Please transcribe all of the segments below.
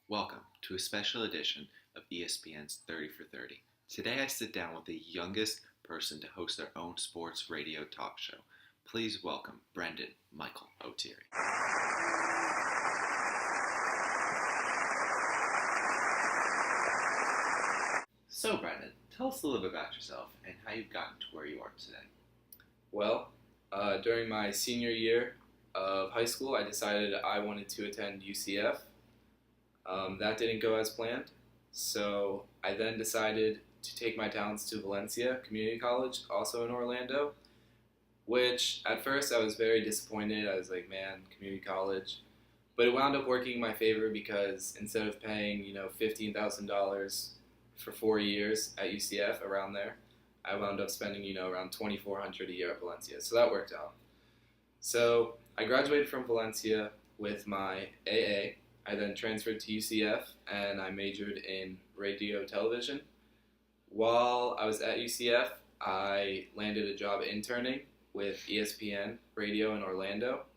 Welcome to a special edition of ESPN's 30 for 30. Today I sit down with the youngest person to host their own sports radio talk show. Please welcome Brenden Michael Oteri. So Brenden, tell us a little bit about yourself and how you've gotten to where you are today. Well, during my senior year of high school, I decided I wanted to attend UCF. That didn't go as planned, so I then decided to take my talents to Valencia Community College, also in Orlando, which at first I was very disappointed. I was like, man, community college. But it wound up working in my favor because instead of paying, $15,000 for 4 years at UCF, around there, I wound up spending, around $2,400 a year at Valencia. So that worked out. So I graduated from Valencia with my AA. I then transferred to UCF and I majored in radio television. While I was at UCF, I landed a job interning with ESPN Radio in Orlando.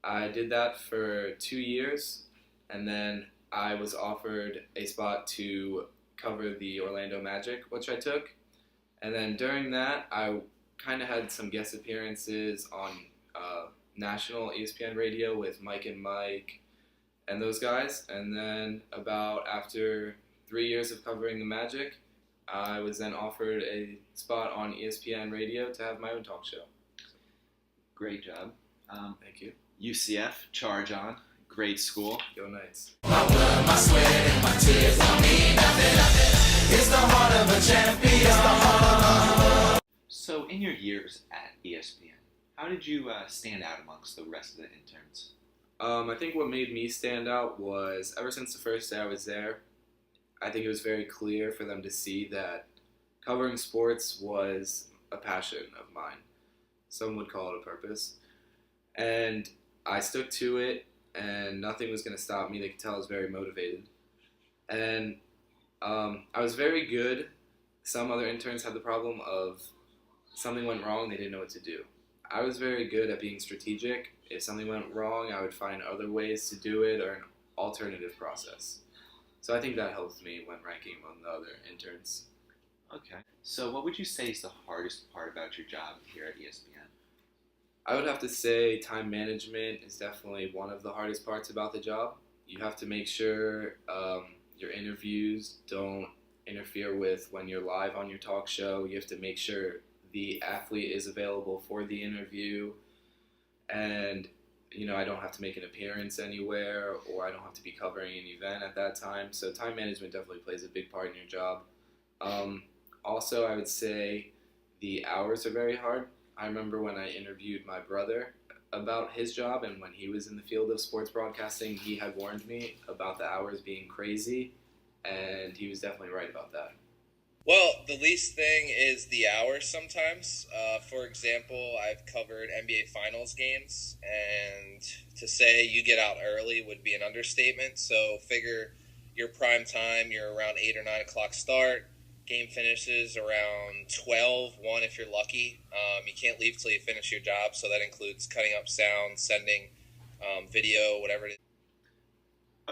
I did that for 2 years, and then I was offered a spot to cover the Orlando Magic, which I took. And then during that, I kind of had some guest appearances on national ESPN Radio with Mike and Mike and those guys. And then after 3 years of covering the Magic, I was then offered a spot on ESPN Radio to have my own talk show. Great job. Thank you. UCF, charge on. Great school. Go Knights. My blood, my sweat, and my tears don't mean nothing. It's the heart of a champion. So in your years at ESPN, how did you stand out amongst the rest of the interns? I think what made me stand out was ever since the first day I was there, I think it was very clear for them to see that covering sports was a passion of mine. Some would call it a purpose. And I stuck to it, and nothing was going to stop me. They could tell I was very motivated. And I was very good. Some other interns had the problem of something went wrong, they didn't know what to do. I was very good at being strategic. If something went wrong, I would find other ways to do it or an alternative process. So I think that helped me when ranking among the other interns. Okay. So what would you say is the hardest part about your job here at ESPN? I would have to say time management is definitely one of the hardest parts about the job. You have to make sure your interviews don't interfere with when you're live on your talk show. You have to make sure the athlete is available for the interview, and I don't have to make an appearance anywhere, or I don't have to be covering an event at that time. So time management definitely plays a big part in your job. Also, I would say the hours are very hard. I remember when I interviewed my brother about his job, and when he was in the field of sports broadcasting, he had warned me about the hours being crazy, and he was definitely right about that. Well, the least thing is the hours sometimes. For example, I've covered NBA Finals games, and to say you get out early would be an understatement. So figure your prime time, you're around 8 or 9 o'clock start. Game finishes around 12, 1 if you're lucky. You can't leave till you finish your job, so that includes cutting up sound, sending video, whatever it is.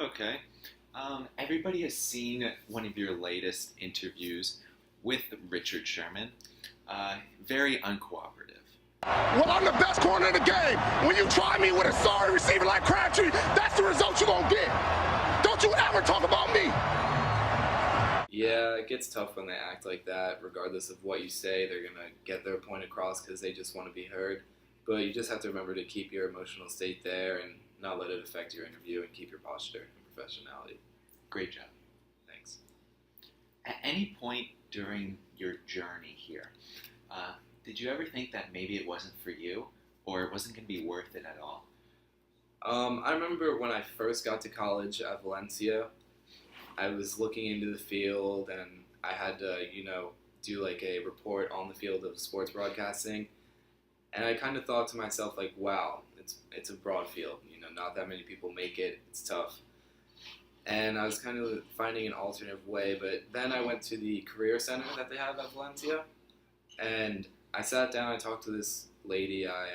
Okay. Everybody has seen one of your latest interviews with Richard Sherman. Very uncooperative. Well, I'm the best corner in the game. When you try me with a sorry receiver like Crabtree, that's the result you're going to get. Don't you ever talk about me. Yeah, it gets tough when they act like that. Regardless of what you say, they're going to get their point across because they just want to be heard. But you just have to remember to keep your emotional state there and not let it affect your interview, and keep your posture and professionality. Great job. Thanks. At any point during your journey here, did you ever think that maybe it wasn't for you, or it wasn't going to be worth it at all? I remember when I first got to college at Valencia, I was looking into the field, and I had to, do like a report on the field of sports broadcasting. And I kind of thought to myself, like, wow, it's a broad field. Not that many people make it. It's tough. And I was kind of finding an alternative way. But then I went to the career center that they have at Valencia, and I sat down and talked to this lady. I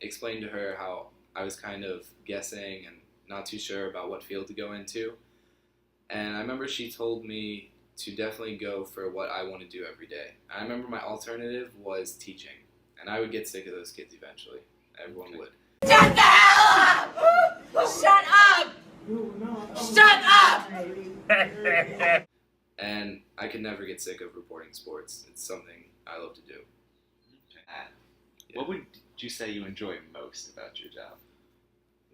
explained to her how I was kind of guessing and not too sure about what field to go into. And I remember she told me to definitely go for what I want to do every day. I remember my alternative was teaching, and I would get sick of those kids eventually. Everyone would. Shut the hell up! Shut up! Shut up! And I could never get sick of reporting sports. It's something I love to do. What would you say you enjoy most about your job?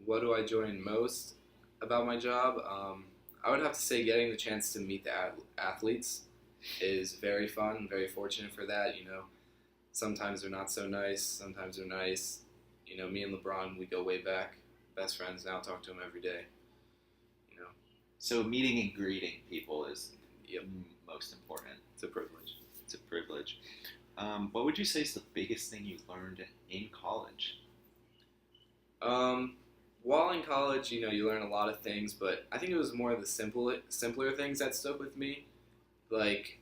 What do I enjoy most about my job? I would have to say getting the chance to meet the athletes is very fun. I'm very fortunate for that. You know, sometimes they're not so nice. Sometimes they're nice. You know, me and LeBron, we go way back. Best friends now. Talk to him every day. You know. So meeting and greeting people is Yep. most important. It's a privilege. It's a privilege. What would you say is the biggest thing you learned in college? While in college, you know, you learn a lot of things, but I think it was more of the simpler things that stuck with me, like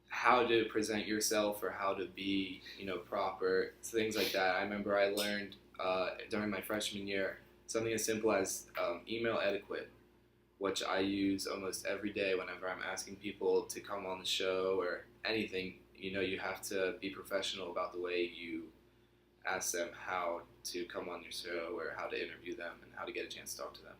how to present yourself or how to be, you know, proper, things like that. I remember I learned during my freshman year something as simple as email etiquette, which I use almost every day whenever I'm asking people to come on the show or anything. You know, you have to be professional about the way you ask them how to come on your show or how to interview them and how to get a chance to talk to them.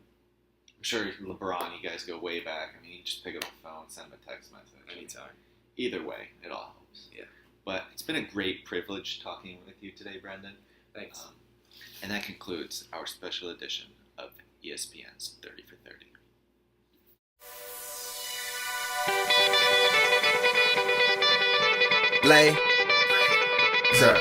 I'm sure LeBron, you guys go way back. I mean, you just pick up the phone, send him a text message. Anytime. Either way, it all helps. Yeah. But it's been a great privilege talking with you today, Brenden. Thanks. And that concludes our special edition of ESPN's 30 for 30. Lay. Sir.